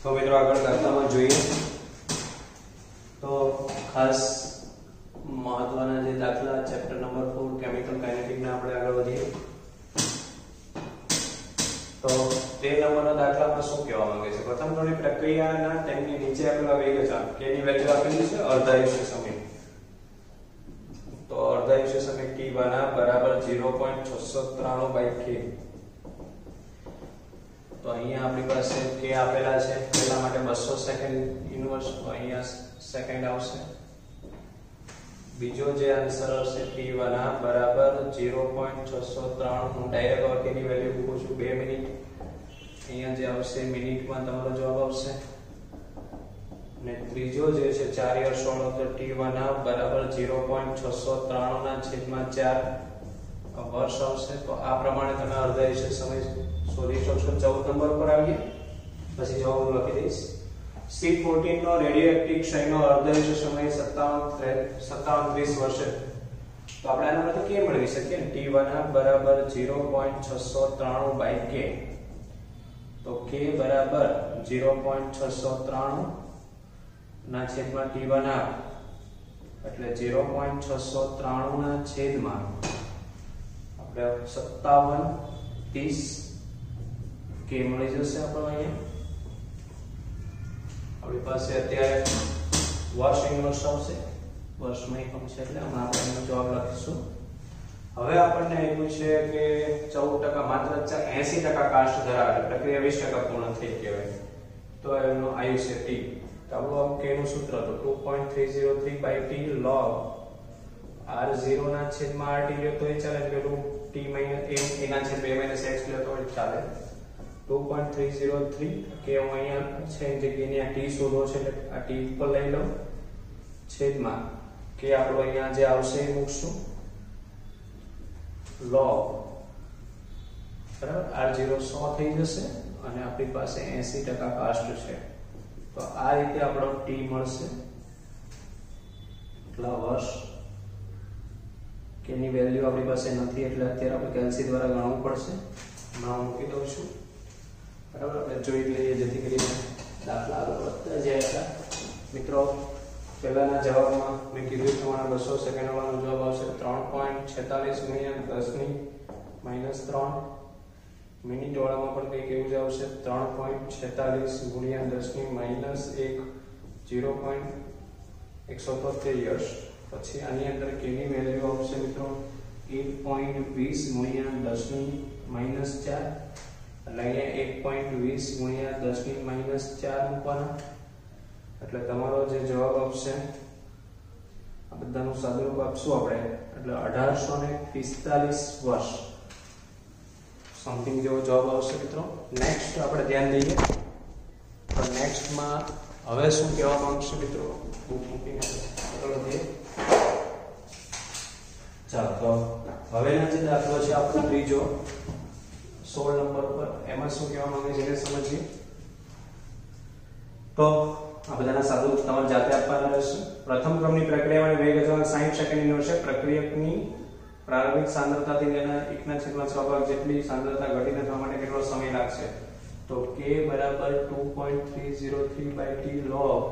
તો મિત્રો આગળ દાખલામાં જોઈએ તો ખાસ મહત્વના જે દાખલા ચેપ્ટર નંબર 4 કેમિકલ કાઇનેટિક ના આપણે આગળ વધીએ તો તે નંબરના દાખલામાં શું કહેવા માંગે છે પ્રથમ થોડી પ્રક્રિયાના તેમની નીચે આપેલા વેગચાપ k ની વેલ્યુ આપેલી છે અર્ધાયુષ્ય સમય તો અર્ધાયુષ્ય સમય t1 બરાબર 0.693/k तो अहींया आपणी पासे k आपेला छे पेला माटे 200 सेकंड इनवर्स तो अहींया सेकंड आवशे बीजो जे आंसर हशे t1 बराबर 0.693 હું ડાયરેક્ટ और k ની વેલ્યુ મૂકું છું 2 મિનિટ अहींया जे आवशे मिनिटમાં તમારો જવાબ આવશે અને ત્રીજો જે છે 4 * 16 તો t1 बराबर 0.693 ના છેદમાં 4 वर्ष આવશે તો આ પ્રમાણે તમે અર્ધાયુષ્ય સમય શોધી શકશો 14 નંબર પર આવીએ પછી જવાબ લખી દઈશ C14 નો રેડિયોએક્ટિવ ક્ષયનો અર્ધાયુષ્ય સમય 27 વર્ષે તો આપણે આના માટે કે મેળવી શકીએ t1 બરાબર 0.693/k તો k બરાબર 0.693 ના છેદમાં t1 એટલે 0.693 ના છેદમાં આપણે 27 કે મળી જશે આપણો અહીંયા આપણી પાસે અત્યારે વર્ષ ઇન્વર્સ આવશે વર્ષમાં એકમ છે એટલે આપણે એનો જવાબ લખીશું હવે આપણને એવું છે કે 14% માત્ર 80% કાસ્ટ ધરાવે પ્રક્રિયા 20% પૂર્ણ થઈ કહેવાય તો એનો આયુષ્ય t તો આપણું કે નું સૂત્ર તો 2.303/t log r0 ના છેદમાં rt લે તો એ ચાલે પેલું t - એના છેદ 2 - x લે તો ચાલે 2.303 કે હું અહીંયા છે જગ્યાએ આ t શોધો છે એટલે આ t ઉપર લઈ લો છેદમાં કે આપણો અહીંયા જે આવશે એ મૂકશું log બરાબર r0 100 થઈ જશે અને આપણી પાસે 80% કાસ્ટ છે તો આ રીતે આપણો t મળશે એટલા વર્ષ કે ની વેલ્યુ આપણી પાસે નથી એટલે અત્યારે આપણે કેલ્સી દ્વારા ગણવું પડશે હું મૂકી દઉં છું બરાબર આપણે જોઈ લઈએ જેથી કરીને દાખલા આગળ વધતા જાય મિત્રો પહેલાના જવાબમાં મેં કીધું પ્રમાણે 200 સેકન્ડ વાળાનો જવાબ આવશે 3.46 × 10 - 3 મિનિટ વાળામાં પણ કંઈક એવું જ આવશે 3.46 × 10 - 1 0.173 યર્સ પછી આની અંદર k ની વેલ્યુ આવશે મિત્રો 1.20 × 10 - 4 એટલે અહીંયા 1.20 × 10 - 4 મૂકવાના એટલે તમારો જે જવાબ આવશે આ બધાનું સાદુરૂપ આપશું આપણે એટલે 1845 વર્ષ સમથિંગ જેવો જવાબ આવશે મિત્રો નેક્સ્ટ આપણે ધ્યાન દઈએ તો નેક્સ્ટમાં હવે શું કહેવા માંગશે મિત્રો બુક મૂકીને આગળ વધીએ ચાલો તો હવેના જે દાખલો છે આપણો ત્રીજો 16 નંબર પર એમાં શું કહેવા માંગે છે એને સમજીએ તો આ બધાના સાદું તમારે જાતે આપવાના રહેશે પ્રથમ ક્રમની પ્રક્રિયામાં વેગ 60 સેકન્ડની હશે પ્રક્રિયકની પ્રારંભિક સાંદ્રતાથી તેના 1/6 ભાગ જેટલી સાંદ્રતા ઘટીને થવા માટે કેટલો સમય લાગશે તો k બરાબર 2.303/t log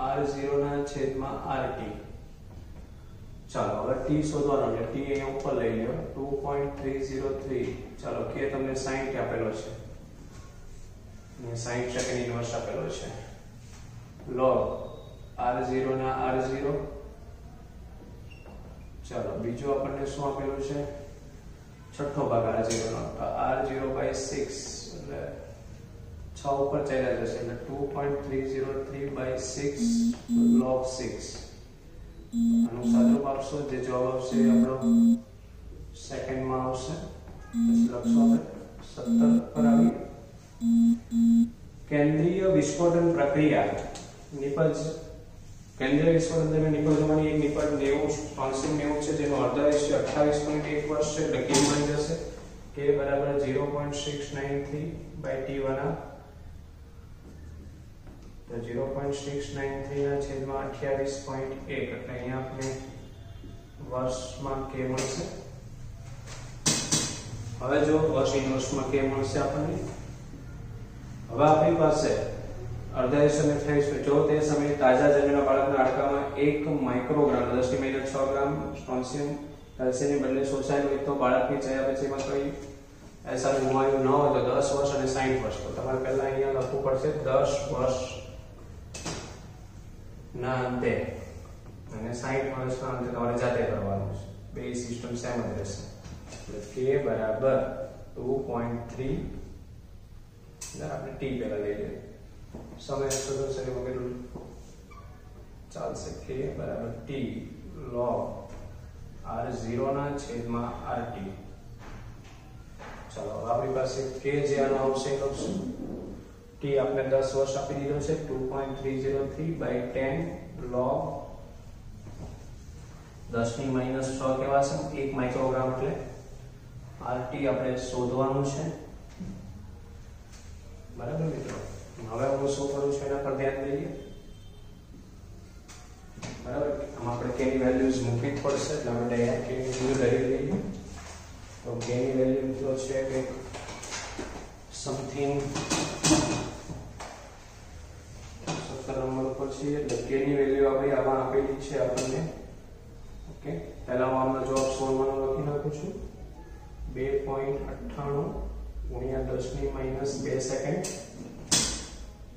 r0 ના છેદમાં rt ચાલો હવે t શોધવાનો છે t અહીંયા ઉપર લઈ લ્યો 2.303 ચાલો k તમને 60 આપેલો છે અને 60 સેકન્ડ ઇન્વર્સ આપેલો છે log r0 ના r0 ચાલો બીજો આપણને શું આપેલું છે છઠ્ઠો ભાગ r0 નો તો r0/6 એટલે 6 ઉપર ચાલ્યા જશે એટલે 2.303/6 log 6 આનું સાદુરૂપ આપશો જે જવાબ આવશે આપણો સેકન્ડમાં આવશે પછી લખશો આપણે 17 પર આવી કેન્દ્રીય વિસ્ફોટન પ્રક્રિયા નિપજ કેન્દ્રીય વિસ્ફોટન દરમિયાન નિપજવાની એક નિપજ 90 છે જેનો અર્ધાયુષ્ય 28.1 વર્ષ છે એટલે કે મળી જશે k બરાબર 0.693/t1 તો 0.693 ના છેદમાં 28.1 એટલે અહીંયા આપણે વર્ષમાં k મળશે હવે જો વર્ષ ઇન્વર્સમાં k મળશે આપણને હવે આપણી પાસે અર્ધાયુષ્ય ફેઝ જો તે સમયે તાજા જન્મેલા બાળકના હાડકામાં 1 માઇક્રોગ્રામ 10⁻6 ગ્રામ સ્ટ્રોન્સિયમ કેલ્શિયમની બદલે શોષાયેલ હોય તો બાળકની ચયાપચયમાં કઈ એસઆર ગુમાવ્યું ન હોય તો 10 વર્ષ અને 60 વર્ષ. તો તમારે પહેલા અહીંયા લખવું પડશે 10 વર્ષ ના અંતે અને 60 વર્ષના અંતે તમારે જાતે કરવાનું છે. બે સિસ્ટમ સેમ જ રહેશે. એટલે k બરાબર 2.3 આપણે t પહેલા લઈ લઈએ. સમય અક્ષરો છે વગેરે ચાલશે. k બરાબર t log r0 ના છેદમાં rt. ચાલો આપણી પાસે k જે આનો આવશે એ લખશું. t આપણે 10 વર્ષ આપી દીધો છે 2.303 by 10 log 10⁻6 કેવા છે 1 માઇક્રોગ્રામ એટલે rt આપણે શોધવાનું છે. બરાબર મિત્રો. હવે હું શું કરું છું એના પર ધ્યાન દઈએ. બરાબર આમાં આપણે k ની વેલ્યુઝ મૂકવી જ પડશે એટલે આપણે ડાયરેક્ટ k ની વેલ્યુ લઈ લઈએ. તો k ની વેલ્યુ તો છે કે સમથિંગ 17 નંબર પર છે એટલે k ની વેલ્યુ આપણે આમાં આપેલી છે આપણને. ઓકે પહેલા હું આનો જવાબ 16 માં લખી નાખું છું 2.98 ગુણ્યા 10⁻2 સેકન્ડ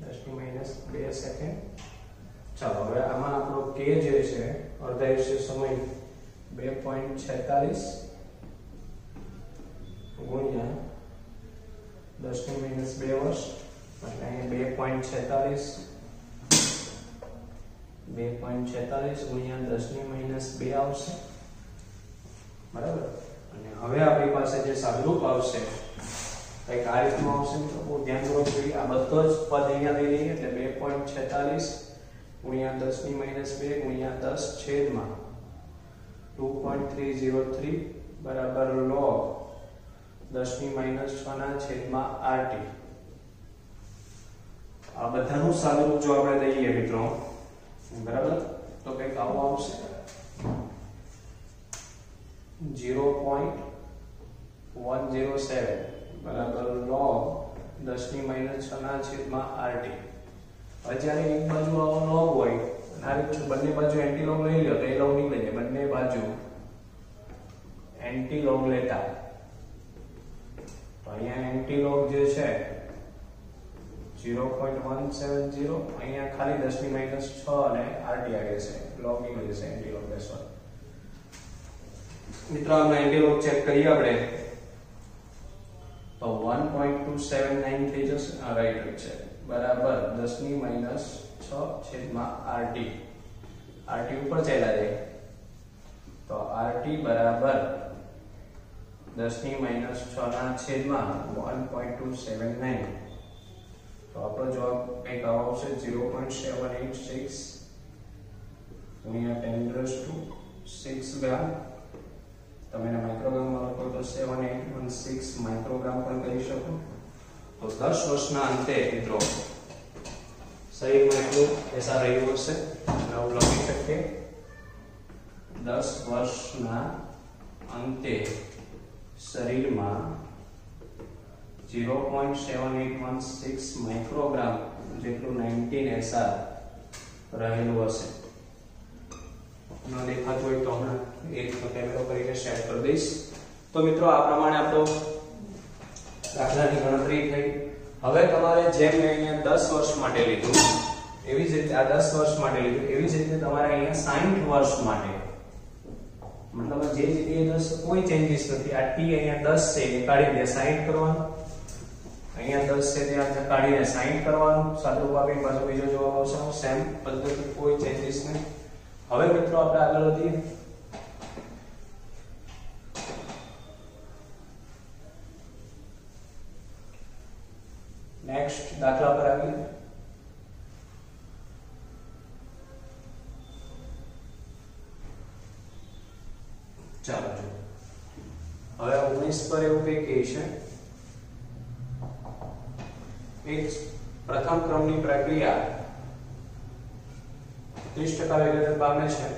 10⁻2 સેકન્ડ. ચાલો હવે આમાં આપણો k જે છે અર્ધાયુષ્ય સમય 2.46 ગુણ્યા 10⁻2 વર્ષ એટલે અહીંયા 2.46 ગુણ્યા 10⁻2 આવશે. બરાબર. અને હવે આપણી પાસે જે સાદુરૂપ આવશે કઈક આ રીતનું આવશે. તો બહુ ધ્યાનપૂર્વક જોઈએ. આ બધો જ પદ અહીંયા લઈ લઈએ એટલે 2.46 ગુણ્યા 10⁻2 ગુણ્યા 10 છેદમાં 2.303 બરાબર log 10⁻6 ના છેદમાં rt. આ બધાનું સાદુરૂપ જો આપણે લઈએ મિત્રો બરાબર તો કંઈક આવું આવશે 0.107 બરાબર log 10⁻6 ના છેદમાં rt. હવે જ્યારે એક બાજુ આવો log હોય અને આ રીતે બંને બાજુ એન્ટી log લઈ લો તો એ log નીકળી જાય. બંને બાજુ એન્ટી log લેતા તો અહીંયા એન્ટી log જે છે 0.170 અહીંયા ખાલી 10⁻6 અને rt આવે છે log નીકળી જશે એન્ટી log લેશો. મિત્રો આમાં એન્ટી log ચેક કરીએ આપણે તો 1.279 થઈ જશે. આ રાઈટ છે બરાબર 10⁻6 છેદમાં rt. rt ઉપર ચાલ્યા જાય તો rt બરાબર 10⁻6 ના છેદમાં 1.279 તો આપણો જવાબ કંઈક આવો આવશે 0.786 ગુણ્યા 10⁻6 ગ્રામ. તમે એને માઇક્રોગ્રામમાં લખો તો 7816 માઇક્રોગ્રામ પણ કહી શકો. તો 10 વર્ષના અંતે મિત્રો શરીરમાં એટલું એસા રહ્યું હશે આવું લખી શકીએ 10 વર્ષના અંતે શરીરમાં 0.7816 માઇક્રોગ્રામ જેટલું 19 SR રહેલું હશે. ન દેખાતું હોય તો હમણાં એક કેમેરો કરીને શેર કરી દઈશ. તો મિત્રો આ પ્રમાણે આપણો દાખલાની ગણતરી થઈ. હવે તમારે જેમ મેં અહીંયા 10 વર્ષ માટે લીધું એવી જ રીતે આ 10 વર્ષ માટે લીધું એવી જ રીતે તમારે અહીંયા 60 વર્ષ માટે મતલબ જે રીતે 10 કોઈ ચેન્જીસ નથી. આ t અહીંયા 10 છે એ કાઢી દે 60 કરવાનું. અહીંયા 10 છે ત્યાં કાઢીને 60 કરવાનું. સાદુરૂપ આપીને પાછો બીજો જવાબ આવશે. સેમ પદ્ધતિ કોઈ ચેન્જીસ નહીં. હવે મિત્રો આપણે આગળ વધીએ. નેક્સ્ટ દાખલા પર આવીએ. ચાલો જો હવે 19 પર એવું કંઈક કહે છે એક પ્રથમ ક્રમની પ્રક્રિયા 30% વિઘટન પામે છે.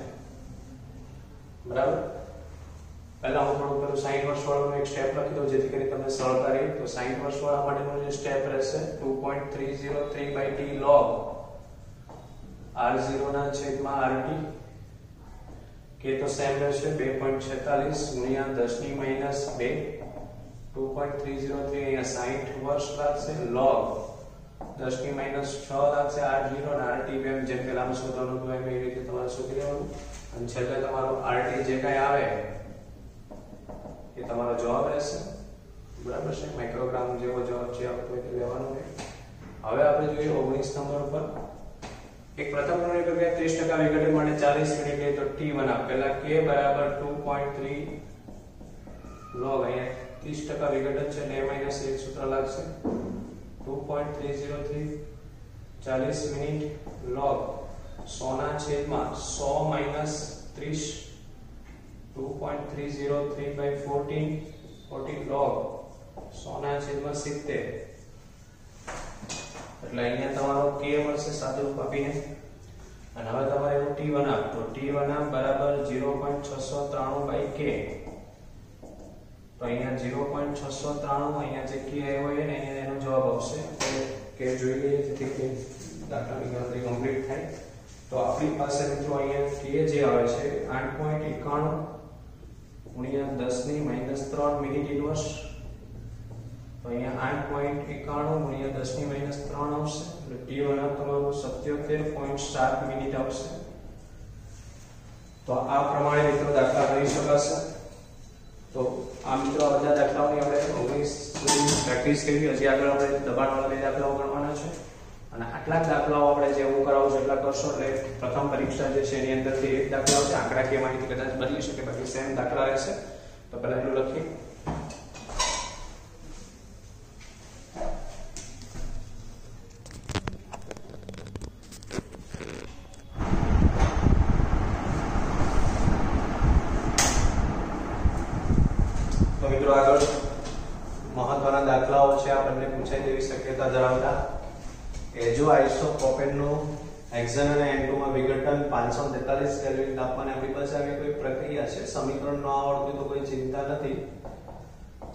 બરાબર પહેલા હું થોડું પેલું 60 વર્ષ વાળાનો એક સ્ટેપ લખી દઉં જેથી કરીને તમને સરળતા રહે. તો 60 વર્ષ વાળા માટેનો જે સ્ટેપ રહેશે 2.303/t log r0 ના છેદમાં rt, કે તો સેમ રહેશે 2.46 ગુણ્યા 10 ની માઈનસ 2, 2.303 અહીંયા 60 વર્ષ લાગશે, log 10 ની માઈનસ 6 લાગશે r0 અને rt જેમ પેલામાં શોધવાનું હતું એમ એ રીતે તમારે શોધી લેવાનું, અને છેલ્લે તમારો rt જે કાંઈ આવે એ તમારો જવાબ રહેશે. બરાબર છે, માઇક્રોગ્રામ જેવો જવાબ જે આવતો હોય તે લેવાનો છે. હવે આપણે જોઈએ 19 નંબર પર. એક પ્રથમ ક્રમની પ્રક્રિયા 30% વિઘટન માટે 40 મિનિટ લે તો t1 આપ પહેલા k બરાબર 2.3 log અહીંયા 30% વિઘટન છે એટલે a - 1 સૂત્ર લાગશે 2.303 40 મિનિટ log 100 ના છેદમાં 100 - 30 2.303/14 40 log 100 ના છેદમાં 70, એટલે અહીંયા તમારો k મળશે સાદુરૂપ આપીને. અને હવે તમારે એનું t1 આપ તો t1 આપ બરાબર 0.693/k, તો અહીંયા 0.693 અહીંયા જે k આવ્યો છે ને અહીંયા એનો જવાબ આવશે. k જોઈ લઈએ જેથી કે દાખલાની ગણતરી કમ્પ્લીટ થાય. તો આપણી પાસે મિત્રો અહીંયા k જે આવે છે 8.91 ગુણ્યા 10 ની માઈનસ 3 મિનિટ ઇન્વર્સ, તો અહીંયા 8.91 ગુણ્યા 10 ની માઈનસ 3 આવશે એટલે t1 તમારું 77.7 મિનિટ આવશે. તો આ પ્રમાણે મિત્રો દાખલા કરી શકાશે. તો આ મિત્રો આ બધા દાખલાઓની આપણે 19 સુધી પ્રેક્ટિસ કરી. હજી આગળ આપણે દબાણવાળા બે દાખલાઓ ગણવાના છે, અને આટલા દાખલાઓ આપણે જે હું કરાવું છું એટલા કરશો એટલે પ્રથમ પરીક્ષા જે છે એની અંદરથી એક દાખલાઓ છે આંકડાકીય માહિતી કદાચ બદલી શકે, બાકી સેમ દાખલા રહેશે. તો પહેલા એનું લખીએ. તો મિત્રો આગળ મહત્વના દાખલાઓ છે આપણને પૂછાય તેવી શક્યતા ધરાવતા. એજો આઇસોપ્રોપેનનું હેક્સેન અને N2 માં વિઘટન 543 કેલ્વિન તાપમાને આપણી પાસે આવી કોઈ પ્રક્રિયા છે. સમીકરણ ન આવડતું તો કોઈ ચિંતા નથી.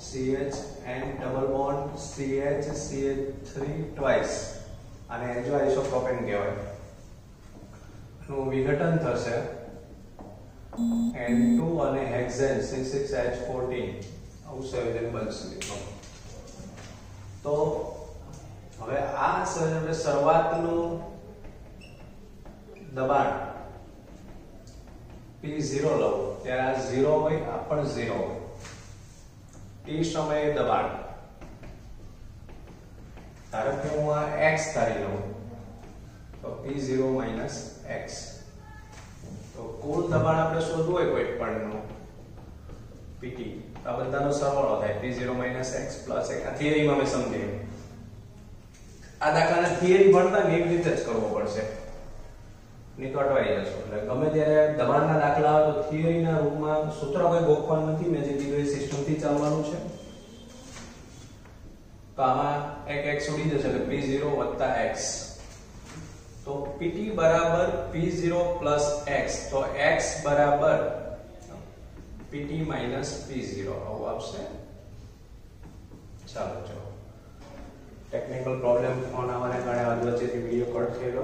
CH N double bond CH CH3 twice અને એજો આઇસોપ્રોપેન કહેવાય. નું વિઘટન થશે N2 અને હેક્સેન C6H14 આવું સંયોજન બનશે મિત્રો. તો હવે આ સંયોજન શરૂઆતનું દબાણ P0 લઉં ત્યારે આ 0 હોય, આ પણ 0 હોય. t સમયે દબાણ ધારો કે હું આ x ધારી લઉં તો P0 - x. તો કુલ દબાણ આપણે શોધવું હોય કોઈ પણનું PT, આ બધાનો સરવાળો થાય P0 - x + 1. આ થિયરીમાં મેં સમજાવ્યું. આ દાખલાને થિયરી ભણતા ને એવી રીતે જ કરવો પડશે, નિકટવાઈ જશો. એટલે ગમે ત્યારે દબાણના દાખલા આવે તો થિયરીના રૂપમાં સૂત્ર કોઈ ગોખવાનું નથી. મેં જે કીધું એ સિસ્ટમથી ચાલવાનું છે. તો આમાં એક x ઉડી જશે એટલે P0 + x. તો PT બરાબર P0 + x, તો x બરાબર PT - P0 આવું આવશે. ચાલો જો ટેકનિકલ પ્રોબ્લેમ ફોન આવવાને કારણે વચ્ચેથી વિડિયો કટ થયેલો.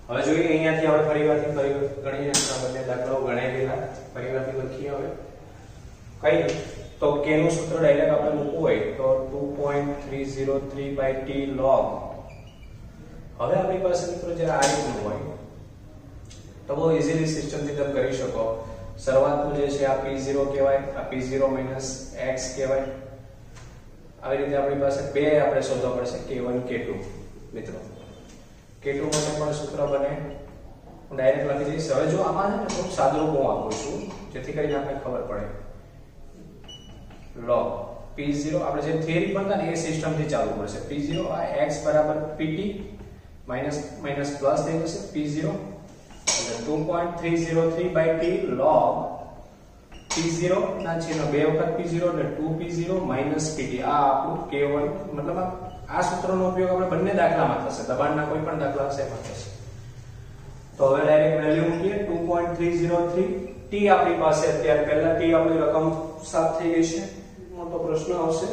હવે જોઈએ અહીંયાથી આપણે ફરીવારથી ગણીએ. આ બંને દાખલાઓ ગણાઈ ગયેલા, ફરીવારથી લખીએ. હવે કઈ તો k નું સૂત્ર ડાયરેક્ટ આપણે મૂકવું હોય તો 2.303/t log. હવે આપણી પાસે મિત્રો જે આ રીતનું હોય તો બહુ ઈઝીલી સિસ્ટમથી તમે કરી શકો. શરૂઆતનું જે છે આ P0 કહેવાય, આ P0 - x કહેવાય. આવી રીતે આપણી પાસે બે આપણે શોધવા પડશે K1 K2 મિત્રો. K2 માટે પણ સૂત્ર બને, હું ડાયરેક્ટ લખી દઈશ. હવે જો આમાં છે ને થોડું સાદુરૂપ હું આપું છું જેથી કરીને આપણે ખબર પડે. log P0 આપણે જે થિયરી ભણતા ને એ સિસ્ટમથી ચાલુ પડશે. P0 આ x બરાબર PT માઈનસ પ્લસ થઈ જશે P0 એટલે 2.303/t log P0 ના છેદમાં 2 વખત P0 એટલે 2P0 - PT. આ આપણું K1 મતલબ આ સૂત્રનો ઉપયોગ આપણે બંને દાખલામાં થશે, દબાણના કોઈ પણ દાખલા હશે એમાં થશે. તો હવે ડાયરેક્ટ વેલ્યુ મૂકીએ 2.303 ટી આપણી પાસે અત્યારે પહેલા ટી આપણી રકમ સાફ થઈ ગઈ છે, મોટો પ્રશ્ન આવશે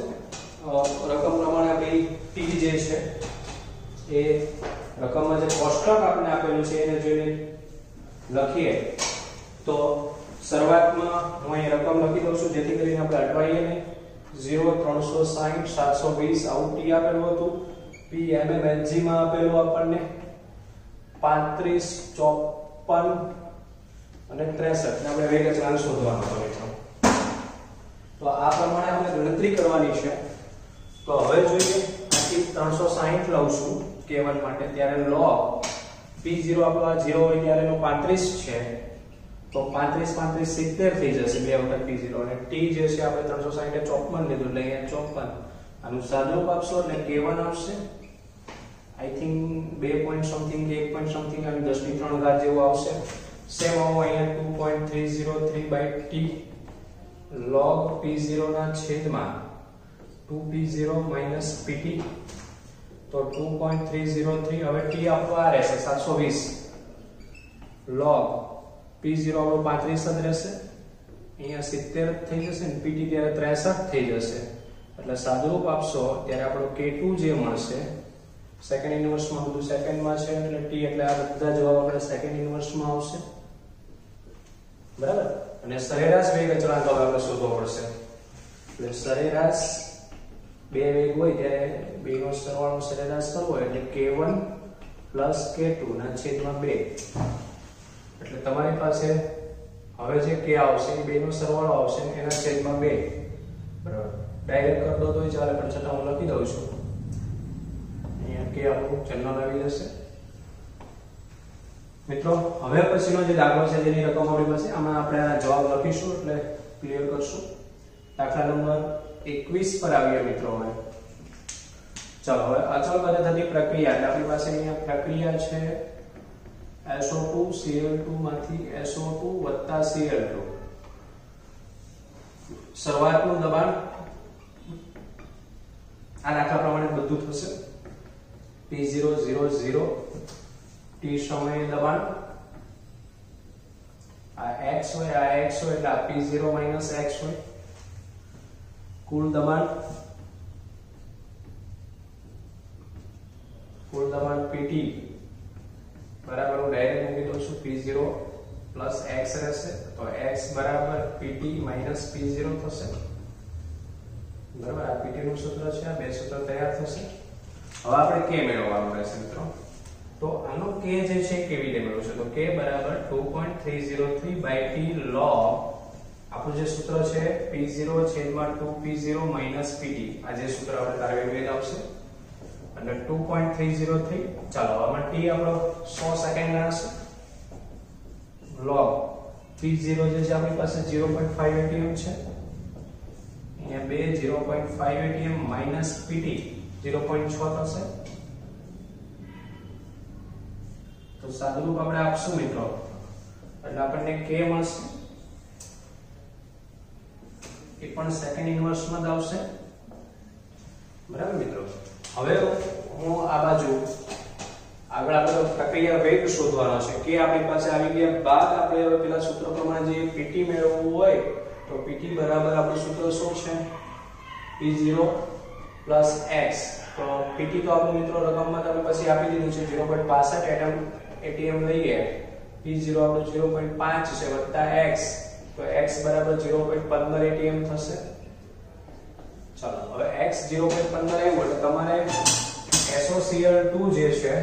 રકમ પ્રમાણે આપણી ટી જે છે એ રકમમાં જે કોષ્ટક આપણે આપેલું છે એને જોઈને લખીએ તો શરૂઆતમાં હું અહીં રકમ લખી દઉં છું જેથી કરીને આપણે અટવાઈએ નહીં. 0 360 720 આવું ટી આપેલું હતું. પી એમએમએલજી માં આપેલું આપણને 35 54 અને 63 ને આપણે વેગ અચળાંક શોધવાનો છે મિત્રો. તો આ પ્રમાણે આપણે ગણતરી કરવાની છે. તો હવે જોઈએ આથી 360 લઉં છું k1 માટે ત્યારે log p0 આપણો આ 0 હોય ત્યારે એનો 35 છે તો 35 35 70 થઈ જશે બે વખત p0 અને t જે છે આપણે 360 એ 54 લીધું એટલે અહીંયા 54 આનું સાદુરૂપ આપશો એટલે k1 આવશે આઈ થિંક 2 પોઈન્ટ સમથિંગ કે 1 પોઈન્ટ સમથિંગ અને 10 ની 3 ઘાત જેવું આવશે. સેમ આવો અહીંયા 2.303/t log p0 ના છેદમાં 2p0 - pt તો 2.303 હવે t આપણો આ રહેશે 720 log p0 આપણો 35 જ રહેશે અહીંયા 70 થઈ જશે ને pt ત્યારે 63 થઈ જશે એટલે સાદુરૂપ આપશો ત્યારે આપણો k2 જે મળશે સેકન્ડ ઇન્વર્સ માં બધું સેકન્ડ માં છે એટલે t એટલે આ બધા જવાબ આપણે સેકન્ડ ઇન્વર્સ માં આવશે બરાબર. અને સરેરાશ વેગ અચળાંક હવે આપણે શોધવો પડશે એટલે સરેરાશ બે વેગ હોય ત્યારે બેનો સરવાળો સરેરાશ કરવો હોય એટલે k1 + k2 ના છેદમાં 2 એટલે તમારી પાસે હવે જે k આવશે એ બેનો સરવાળો આવશે એના છેદમાં 2 બરાબર. ડાયરેક્ટ કરી દો તોય ચાલે પણ છતાં હું લખી દઉં છું અહીંયા k આપણું ચલન આવી જશે મિત્રો. હવે પછીનો જે દાખલો છે જેની રકમ આપણી પાસે આમાં આપણે આ જવાબ લખીશું એટલે ક્લિયર કરશું. દાખલા નંબર 21 પર આવીએ મિત્રો. હવે ચાલો હવે અચળ પદે થતી પ્રક્રિયા એટલે આપણી પાસે અહીંયા પ્રક્રિયા છે SO2 Cl2 માંથી SO2 + Cl2 શરૂઆતનું દબાણ આ દાખલા પ્રમાણે બધું થશે P0 0 0 t સમયે દબાણ આ x હોય એટલે આ P0 - x હોય કુલ દબાણ PT બરાબર હું ડાયરેક્ટ મૂકી દઉં છું P0 + x રહેશે તો x બરાબર PT - P0 થશે બરાબર. આ PT નું સૂત્ર છે આ બે સૂત્ર તૈયાર થશે. હવે આપણે k મેળવવાનું રહેશે મિત્રો. તો આનો k જે છે કેવી રીતે મેળવશું તો k બરાબર 2.303/t log આપણું જે સૂત્ર છે p0 / 2p0 - pt આ જે સૂત્ર આપણે તારવી વેગ આવશે અને 2.303 ચાલો આમાં t આપણો 100 સેકન્ડ ગણશે log p0 જે છે આપણી પાસે 0.5 atm છે અહીંયા 2 0.5 atm - pt 0.6 થશે તો સાદુરૂપ આપણે આપશું મિત્રો એટલે આપણને k મળશે એ પણ સેકન્ડ ઇન્વર્સ માં જ આવશે બરાબર મિત્રો. હવે હું આ બાજુ આગળ આપણે પ્રક્રિયા વેગ શોધવાનો છે કે આપણી પાસે આવી ગયા બાદ આપણે હવે પેલા સૂત્ર પ્રમાણે જે pt મેળવવું હોય તો pt બરાબર આપણું સૂત્ર શું છે p0 + x તો pt તો આપણું મિત્રો રકમમાં તમે પછી આપી દીધું છે 0.65 atm લઈએ p0 આપણું 0.5 છે વત્તા x તો x બરાબર 0.15 atm થશે. ચાલો હવે x 0.15 આવ્યું એટલે તમારે SOCl2 જે છે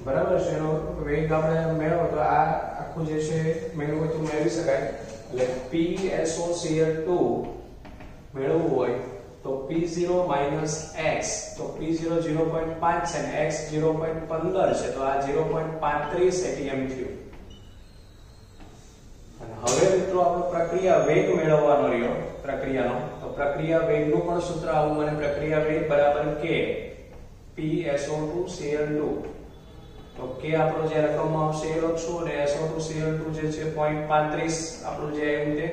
બરાબર છે એનો વેગ આપણે મેળવો તો આ આખું જે છે મેળવવું તો મેળવી શકાય એટલે PSOCl2 મેળવવું હોય તો P0 - x તો P0 0.5 છે અને x 0.15 છે તો આ 0.35 atm થયું. અને હવે મિત્રો આપણે પ્રક્રિયા વેગ મેળવવાનો રહ્યો પ્રક્રિયાનો તો પ્રક્રિયા વેગનું પણ સૂત્ર આવું મને પ્રક્રિયા વેગ બરાબર k PSO2 Cl2 તો k આપણો જે રકમમાં આવશે એ લખશું અને SO2 Cl2 જે છે 0.35 આપણું જે આવ્યું તે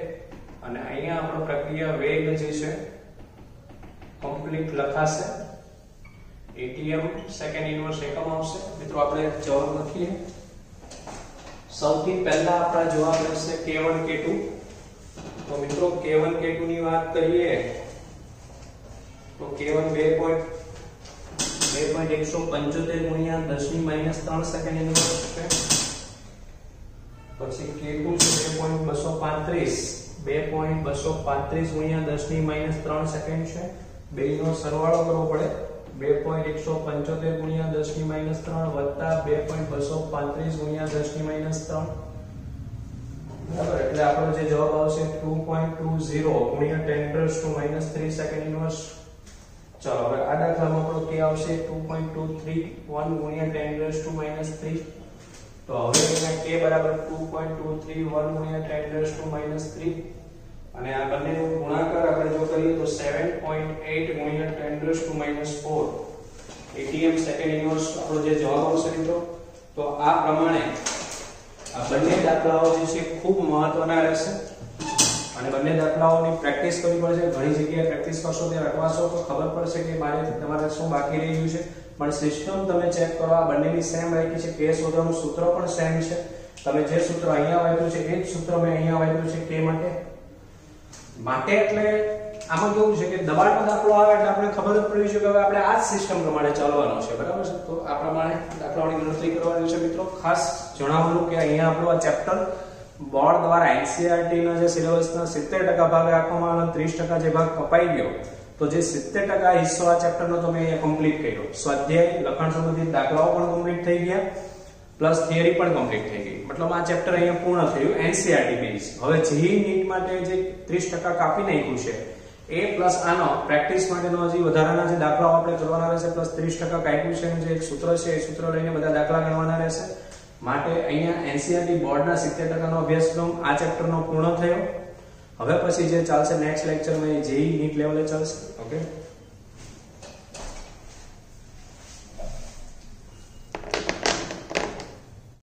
અને અહીંયા આપણો પ્રક્રિયા વેગ જે છે કમ્પ્લીટ લખાશે atm સેકન્ડ ઇન્વર્સ એકમ આવશે મિત્રો. આપણે જવાબ લખીએ સૌથી પહેલા આપણા જવાબ રહેશે k1 k2. તો મિત્રો k1 k2 ની વાત કરીએ તો k1 2.175 ગુણ્યા 10 ની -3 સેકન્ડ ઇન્વર્સ છે. પછી k2 છે 2.235 ગુણ્યા 10 ની -3 સેકન્ડ છે. બેનો સરવાળો કરવો પડે. 2.175 ગુણ્યા 10 ની -3 વત્તા 2.235 ગુણ્યા 10 ની -3. બરાબર, એટલે આપણો જે જવાબ આવશે 2.20 ગુણ્યા 10⁻³ સેકન્ડ ઇન્વર્સ. ચલો હવે આ દાખલામાં આપણો k આવશે 2.231 ગુણ્યા 10⁻³ તો હવે અહીંયા k બરાબર 2.231 ગુણ્યા 10⁻³ અને આ બંનેનો ગુણાકાર આપણે જો કરીએ તો 7.8 ગુણ્યા 10⁻⁴ atm સેકન્ડ ઇન્વર્સ આપણો જે જવાબ આવશે મિત્રો. તો આ પ્રમાણે આ બંને દાખલાઓ જે છે ખૂબ મહત્વના રહેશે અને બંને દાખલાઓની પ્રેક્ટિસ કરવી પડશે. ઘણી જગ્યાએ પ્રેક્ટિસ કરશો ત્યારે અટવાશો તો ખબર પડશે કે તમારે શું બાકી રહી ગયું છે. પણ સિસ્ટમ તમે ચેક કરો, આ બંનેની સેમ રાખી છે. k શોધવાનું સૂત્ર પણ સેમ છે. તમે જે સૂત્ર અહીંયા વાપર્યું છે એ જ સૂત્ર મેં અહીંયા વાપર્યું છે k માટે એટલે આમાં કેવું છે કે દબાણનો દાખલો આવે એટલે આપણે ખબર જ પડી છે કે હવે આપણે આ જ સિસ્ટમ પ્રમાણે ચાલવાનો છે. બરાબર છે, તો આ પ્રમાણે દાખલાઓની ગણતરી કરવાની છે. મિત્રો ખાસ જણાવવાનું કે અહીંયા આપણું આ ચેપ્ટર બોર્ડ દ્વારા NCERT ના જે સિલેબસના 70% ભાગ રાખવામાં આવ્યો, 30% જે ભાગ કપાઈ ગયો, તો જે 70% હિસ્સો આ ચેપ્ટરનો તો મેં અહીંયા કમ્પ્લીટ કર્યો. સ્વાધ્યાય લખાણ સંબંધિત દાખલાઓ પણ કમ્પ્લીટ થઈ ગયા પ્લસ થિયરી પણ કમ્પ્લીટ થઈ ગઈ. મતલબ આ ચેપ્ટર અહીંયા પૂર્ણ થયું NCERT બેઝ. હવે JEE નીટ માટે જે 30% કાપી નાખ્યું છે એ પ્લસ આનો પ્રેક્ટિસ માટેનો હજી વધારાના જે દાખલાઓ આપણે કરવાના રહેશે પ્લસ 30% કાપ્યું છે જે એક સૂત્ર છે એ સૂત્ર લઈને બધા દાખલા ગણવાના રહેશે. માટે અહીંયા NCERT બોર્ડના 70% નો અભ્યાસક્રમ આ ચેપ્ટરનો પૂર્ણ થયો. હવે પછી જે ચાલશે નેક્સ્ટ લેક્ચરમાં એ JEE નીટ લેવલે ચાલશે. ઓકે.